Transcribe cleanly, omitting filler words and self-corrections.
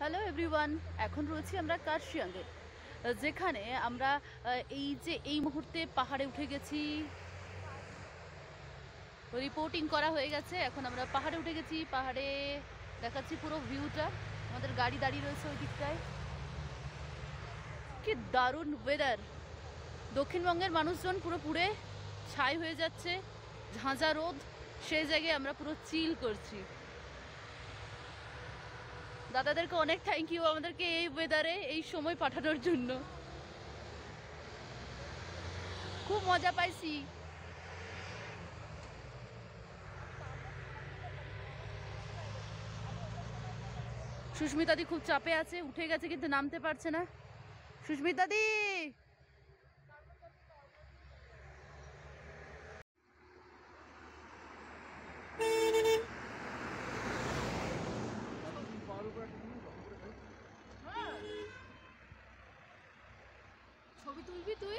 Hello everyone, এখন রয়েছি আমরা কার্শিয়াংয়ে, যেখানে আমরা এই মুহূর্তে পাহাড়ে উঠে গেছি। রিপোর্টিং করা হয়ে গেছে, এখন আমরা পাহাড়ে উঠে গেছি। পাহাড়ে দেখাচ্ছি পুরো ভিউটা। আমাদের গাড়ি দাঁড়িয়ে রয়েছে ওই দিকটায়। কি দারুণ ওয়েদার! দক্ষিণবঙ্গের মানুষজন পুরো পুড়ে ছাই হয়ে যাচ্ছে, ঝাঁঝা রোদ। সেই জায়গায় আমরা পুরো চিল করছি। দাদাদেরকে অনেক থ্যাংক ইউ আমাদেরকে এই ওয়েদারে এই সময় পাঠানোর জন্য। খুব মজা পাইছি। সুস্মিতাদি খুব চাপে আছে, উঠে গেছে কিন্তু নামতে পারছে না। সুস্মিতাদি, ছবি তুলবি তুই?